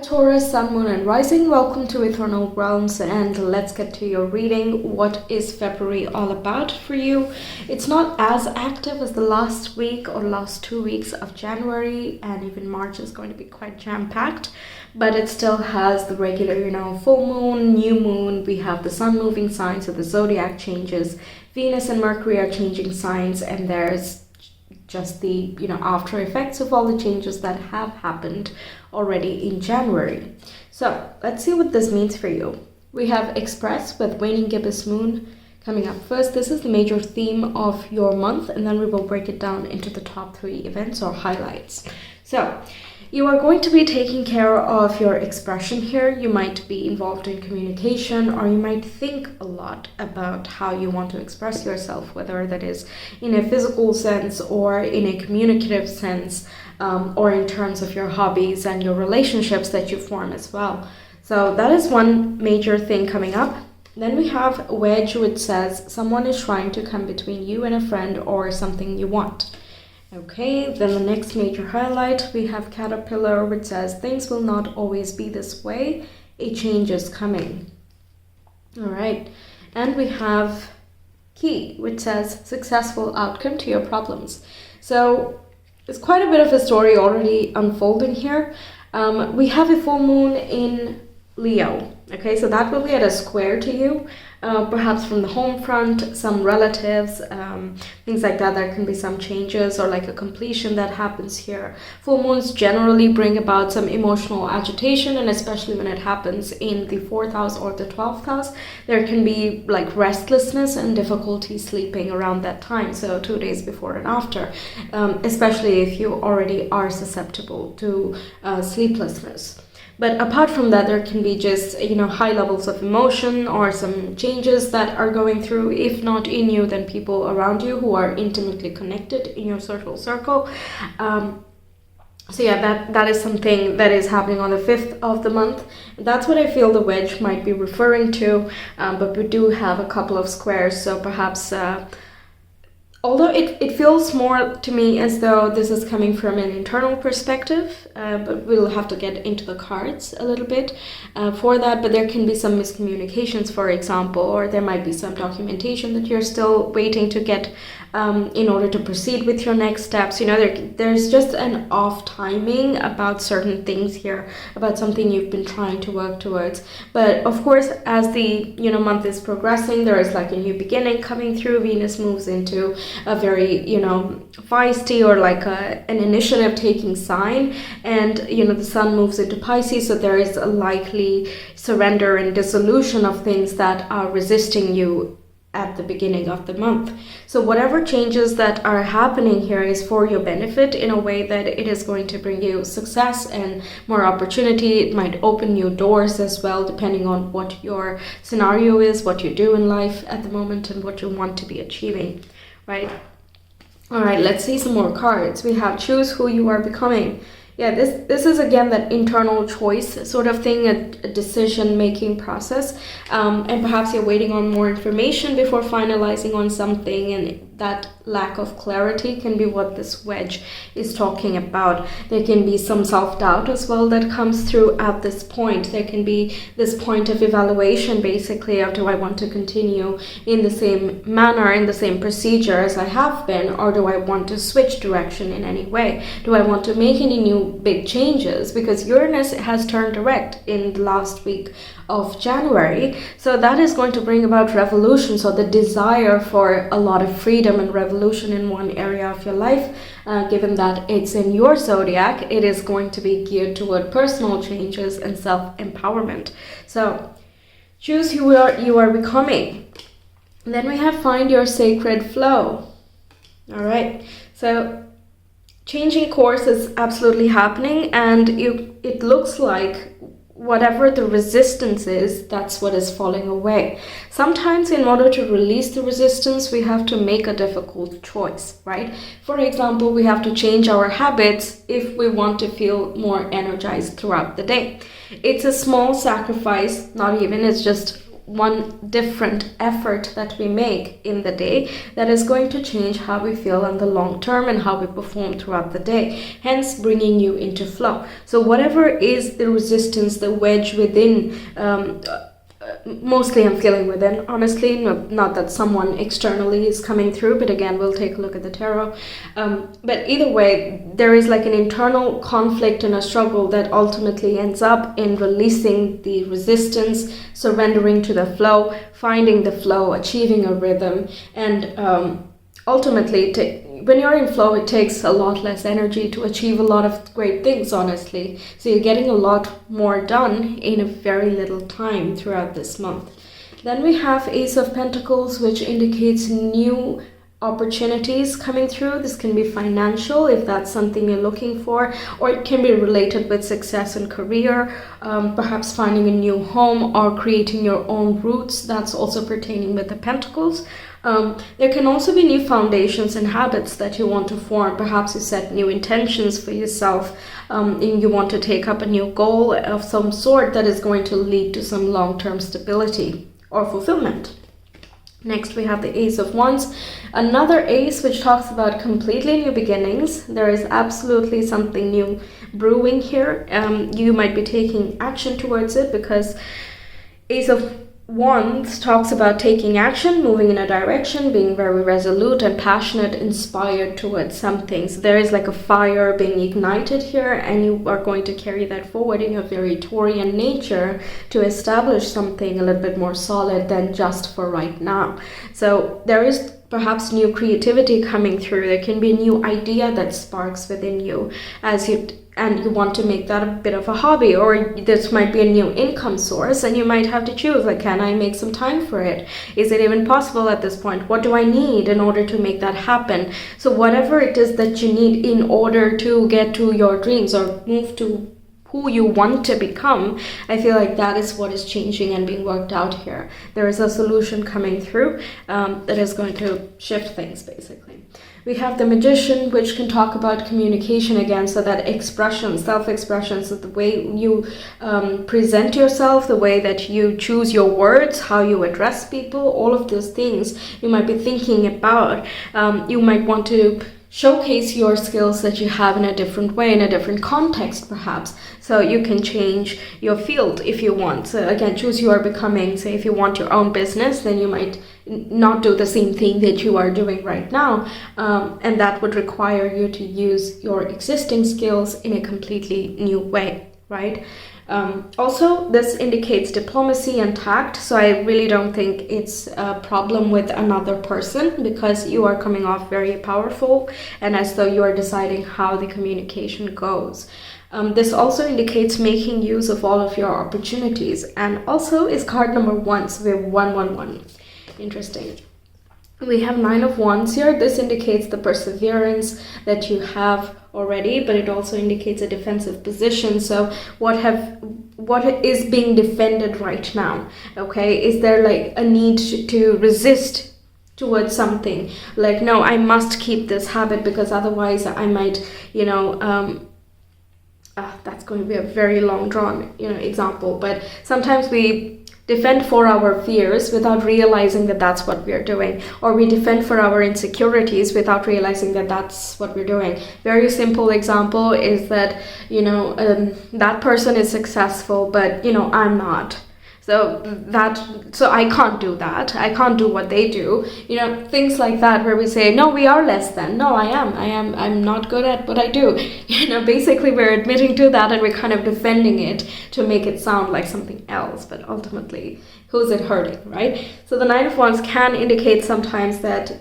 Taurus, Sun, Moon and Rising. Welcome to Ethernal Realms, and let's get to your reading. What is February all about for you? It's not as active as the last week or last 2 weeks of January, and even March is going to be quite jam-packed, but it still has the regular, full moon, new moon. We have the sun moving signs, so the zodiac changes. Venus and Mercury are changing signs, and there's just the after effects of all the changes that have happened already in January. So let's see what this means for you. We have Express with waning gibbous moon coming up first. This is the major theme of your month, and then we will break it down into the top 3 events or highlights. So you are going to be taking care of your expression here. You might be involved in communication, or you might think a lot about how you want to express yourself, whether that is in a physical sense or in a communicative sense, or in terms of your hobbies and your relationships that you form as well. So that is one major thing coming up. Then we have Wedge, which says someone is trying to come between you and a friend or something you want. Okay, then the next major highlight, we have Caterpillar, which says things will not always be this way. A change is coming. All right, and we have Key, which says successful outcome to your problems. So there's quite a bit of a story already unfolding here. We have a full moon in Leo. Okay, so that will be at a square to you, perhaps from the home front, some relatives, things like that. There can be some changes or like a completion that happens here. Full moons generally bring about some emotional agitation, and especially when it happens in the 4th house or the 12th house, there can be like restlessness and difficulty sleeping around that time. So 2 days before and after, especially if you already are susceptible to sleeplessness. But apart from that, there can be just, high levels of emotion or some changes that are going through, if not in you, then people around you who are intimately connected in your social circle. So yeah, that is something that is happening on the 5th of the month. That's what I feel the wedge might be referring to, but we do have a couple of squares, so perhaps although it feels more to me as though this is coming from an internal perspective, but we'll have to get into the cards a little bit for that. But there can be some miscommunications, for example, or there might be some documentation that you're still waiting to get in order to proceed with your next steps. There's just an off timing about certain things here, about something you've been trying to work towards. But of course, as the month is progressing, there is like a new beginning coming through. Venus moves into a very feisty or like an initiative taking sign, and the sun moves into Pisces, so there is a likely surrender and dissolution of things that are resisting you at the beginning of the month. So whatever changes that are happening here is for your benefit, in a way that it is going to bring you success and more opportunity. It might open new doors as well, depending on what your scenario is, what you do in life at the moment, and what you want to be achieving, right? All right, let's see some more cards. We have choose who you are becoming. Yeah, this is again that internal choice sort of thing, a decision-making process, and perhaps you're waiting on more information before finalizing on something, and that lack of clarity can be what this wedge is talking about. There can be some self-doubt as well that comes through at this point. There can be this point of evaluation, basically, of do I want to continue in the same manner, in the same procedure as I have been, or do I want to switch direction in any way? Do I want to make any new big changes? Because Uranus has turned direct in the last week of January, so that is going to bring about revolution. So the desire for a lot of freedom and revolution in one area of your life, given that it's in your zodiac, it is going to be geared toward personal changes and self-empowerment. So choose who you are becoming. And then we have find your sacred flow. All right, so changing course is absolutely happening, and it looks like whatever the resistance is, that's what is falling away. Sometimes in order to release the resistance, we have to make a difficult choice, right? For example, we have to change our habits if we want to feel more energized throughout the day. It's a small sacrifice, not even, it's just one different effort that we make in the day that is going to change how we feel in the long term and how we perform throughout the day, hence bringing you into flow. So whatever is the resistance, the wedge within, mostly I'm feeling within, honestly, not that someone externally is coming through, but again, we'll take a look at the tarot. But either way, there is like an internal conflict and a struggle that ultimately ends up in releasing the resistance, surrendering to the flow, finding the flow, achieving a rhythm, and ultimately, when you're in flow, it takes a lot less energy to achieve a lot of great things, honestly. So you're getting a lot more done in a very little time throughout this month. Then we have Ace of Pentacles, which indicates new opportunities coming through. This can be financial if that's something you're looking for, or it can be related with success and career, perhaps finding a new home or creating your own roots. That's also pertaining with the Pentacles. There can also be new foundations and habits that you want to form. Perhaps you set new intentions for yourself, and you want to take up a new goal of some sort that is going to lead to some long-term stability or fulfillment. Next, we have the Ace of Wands, another ace which talks about completely new beginnings. There is absolutely something new brewing here. You might be taking action towards it, because Ace of Wands talks about taking action, moving in a direction, being very resolute and passionate, inspired towards something. So there is like a fire being ignited here, and you are going to carry that forward in your very Taurian nature to establish something a little bit more solid than just for right now. So there is perhaps new creativity coming through. There can be a new idea that sparks within you and you want to make that a bit of a hobby, or this might be a new income source, and you might have to choose, like, can I make some time for it? Is it even possible at this point? What do I need in order to make that happen? So whatever it is that you need in order to get to your dreams or move to who you want to become, I feel like that is what is changing and being worked out here. There is a solution coming through that is going to shift things, basically. We have the Magician, which can talk about communication again, so that expression, self-expression, so the way you present yourself, the way that you choose your words, how you address people, all of those things you might be thinking about. You might want to showcase your skills that you have in a different way, in a different context perhaps, so you can change your field if you want. So again, choose your becoming. Say if you want your own business, then you might not do the same thing that you are doing right now, and that would require you to use your existing skills in a completely new way, right? Also, this indicates diplomacy and tact, so I really don't think it's a problem with another person, because you are coming off very powerful and as though you are deciding how the communication goes. This also indicates making use of all of your opportunities, and also is card number 1, so we have 111. Interesting. We have 9 of Wands here. This indicates the perseverance that you have already, but it also indicates a defensive position. So what is being defended right now? Okay, is there like a need to resist towards something? Like, no, I must keep this habit because otherwise I might, that's going to be a very long drawn, example. But sometimes we defend for our fears without realizing that that's what we're doing, or we defend for our insecurities without realizing that that's what we're doing. Very simple example is that that person is successful, but I'm not. So I can't do that. I can't do what they do. Things like that, where we say, no, we are less than. No, I'm not good at what I do. Basically we're admitting to that, and we're kind of defending it to make it sound like something else. But ultimately, who's it hurting, right? So the 9 of Wands can indicate sometimes that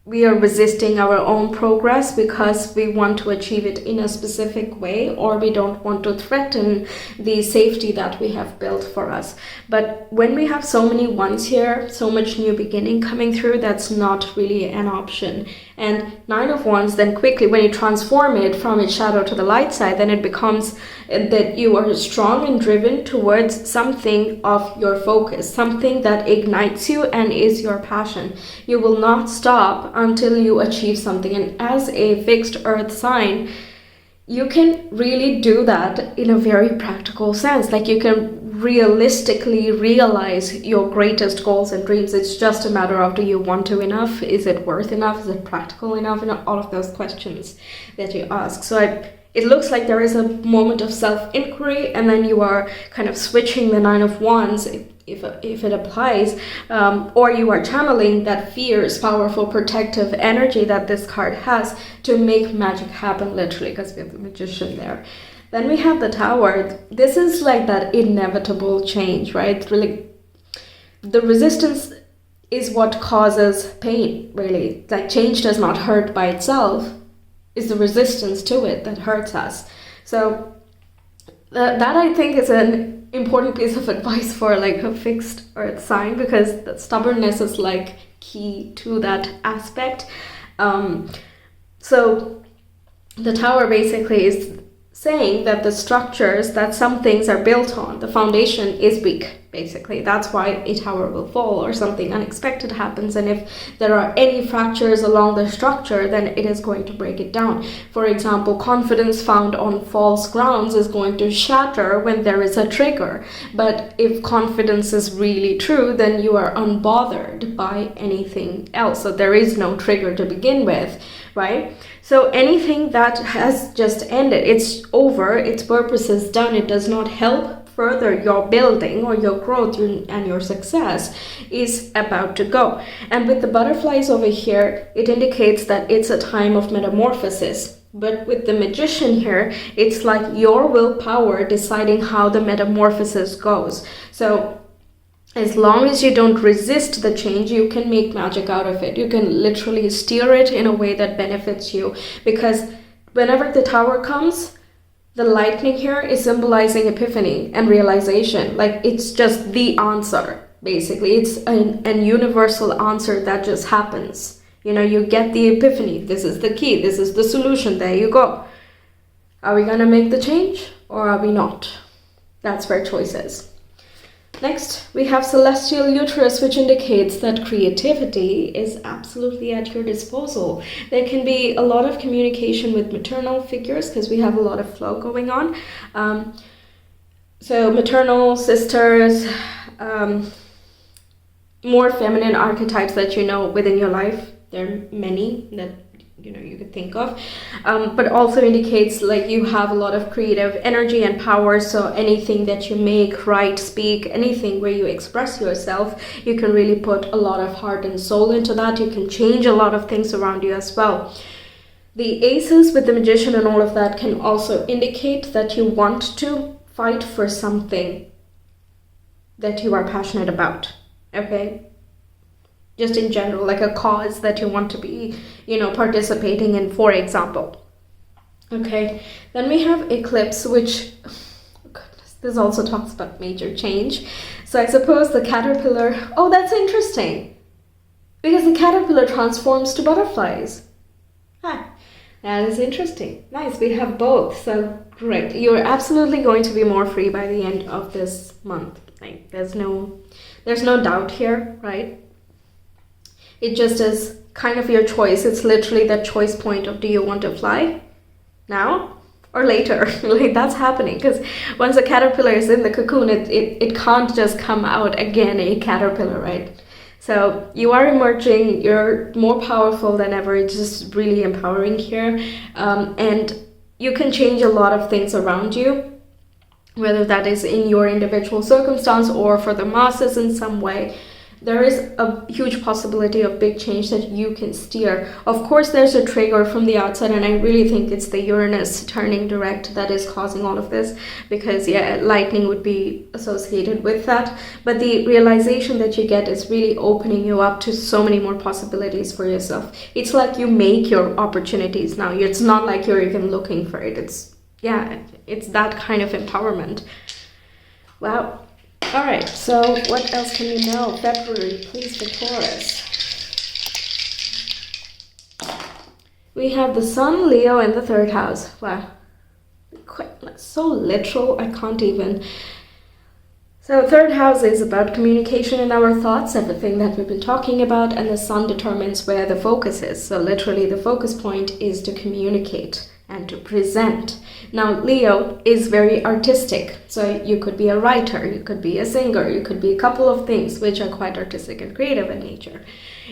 we are resisting our own progress because we want to achieve it in a specific way, or we don't want to threaten the safety that we have built for us. But when we have so many ones here, so much new beginning coming through, that's not really an option. And 9 of Wands, then quickly, when you transform it from its shadow to the light side, then it becomes that you are strong and driven towards something of your focus, something that ignites you and is your passion. You will not stop until you achieve something. And as a fixed earth sign, you can really do that in a very practical sense. Like, you can realistically realize your greatest goals and dreams. It's just a matter of, do you want to enough? Is it worth enough? Is it practical enough? And all of those questions that you ask. So it looks like there is a moment of self-inquiry, and then you are kind of switching the Nine of Wands, if it applies, or you are channeling that fierce, powerful, protective energy that this card has to make magic happen, literally, because we have the Magician there. Then we have the Tower. This is like that inevitable change, right? Really, the resistance is what causes pain, really. Like, change does not hurt by itself. It's the resistance to it that hurts us. So that I think is an important piece of advice for like a fixed earth sign, because the stubbornness is like key to that aspect. So the Tower basically is saying that the structures that some things are built on, the foundation is weak, basically. That's why a tower will fall or something unexpected happens. And if there are any fractures along the structure, then it is going to break it down. For example, confidence found on false grounds is going to shatter when there is a trigger. But if confidence is really true, then you are unbothered by anything else. So there is no trigger to begin with, right? So anything that has just ended, it's over, its purpose is done, it does not help further your building or your growth and your success, is about to go. And with the butterflies over here, it indicates that it's a time of metamorphosis. But with the Magician here, it's like your willpower deciding how the metamorphosis goes. So as long as you don't resist the change, you can make magic out of it. You can literally steer it in a way that benefits you. Because whenever the Tower comes, the lightning here is symbolizing epiphany and realization. Like, it's just the answer, basically. It's an universal answer that just happens. You know, you get the epiphany. This is the key. This is the solution. There you go. Are we going to make the change or are we not? That's where choice is. Next, we have Celestial Uterus, which indicates that creativity is absolutely at your disposal. There can be a lot of communication with maternal figures because we have a lot of flow going on. So maternal, sisters, more feminine archetypes that you know within your life. There are many that you could think of, but also indicates like you have a lot of creative energy and power. So anything that you make, write, speak, anything where you express yourself, you can really put a lot of heart and soul into that. You can change a lot of things around you as well. The aces with the Magician and all of that can also indicate that you want to fight for something that you are passionate about. Okay, just in general, like a cause that you want to be, participating in, for example. Okay, then we have eclipse, which, oh goodness, this also talks about major change. So I suppose the caterpillar, oh, that's interesting, because the caterpillar transforms to butterflies. That is interesting. Nice, we have both, so great. You're absolutely going to be more free by the end of this month. Like, there's no doubt here, right? It just is kind of your choice. It's literally that choice point of, do you want to fly now or later? Like, that's happening, because once a caterpillar is in the cocoon, it can't just come out again a caterpillar, right? So you are emerging, you're more powerful than ever. It's just really empowering here. And you can change a lot of things around you, whether that is in your individual circumstance or for the masses in some way. There is a huge possibility of big change that you can steer. Of course, there's a trigger from the outside, and I really think it's the Uranus turning direct that is causing all of this, because lightning would be associated with that. But the realization that you get is really opening you up to so many more possibilities for yourself. It's like you make your opportunities now. It's not like you're even looking for it. It's that kind of empowerment. Wow. All right, so what else can you know? February, please, for Taurus. We have the Sun, Leo, in the third house. Wow, so literal, I can't even. So third house is about communication in our thoughts, everything that we've been talking about, and the Sun determines where the focus is. So literally the focus point is to communicate and to present. Now, Leo is very artistic. So you could be a writer, you could be a singer, you could be a couple of things which are quite artistic and creative in nature.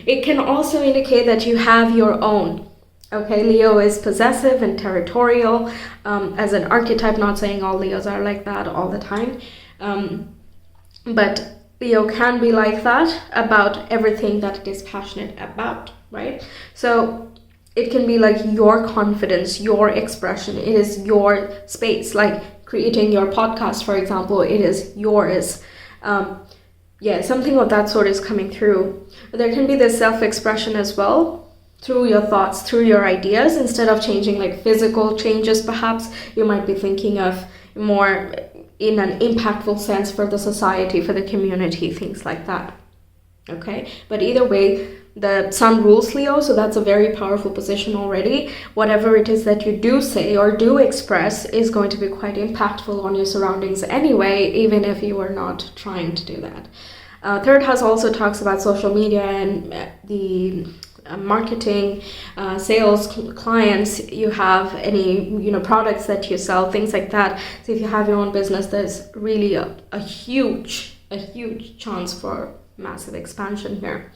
It can also indicate that you have your own. Okay, Leo is possessive and territorial as an archetype, not saying all Leos are like that all the time. But Leo can be like that about everything that it is passionate about, right? So it can be like your confidence, your expression. It is your space, like creating your podcast, for example, it is yours. Something of that sort is coming through. There can be this self-expression as well, through your thoughts, through your ideas. Instead of changing like physical changes, perhaps you might be thinking of more in an impactful sense for the society, for the community, things like that. Okay, but either way, the sun rules Leo, so that's a very powerful position already. Whatever it is that you do say or do express is going to be quite impactful on your surroundings anyway, even if you are not trying to do that. Third house also talks about social media and the marketing, sales, clients, you have any products that you sell, things like that. So if you have your own business, there's really a huge chance for massive expansion here.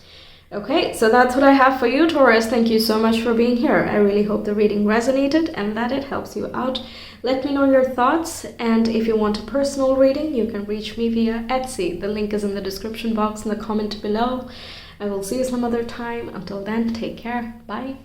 Okay, so that's what I have for you, Taurus. Thank you so much for being here. I really hope the reading resonated and that it helps you out. Let me know your thoughts, and if you want a personal reading, you can reach me via Etsy. The link is in the description box in the comment below. I will see you some other time. Until then, take care. Bye.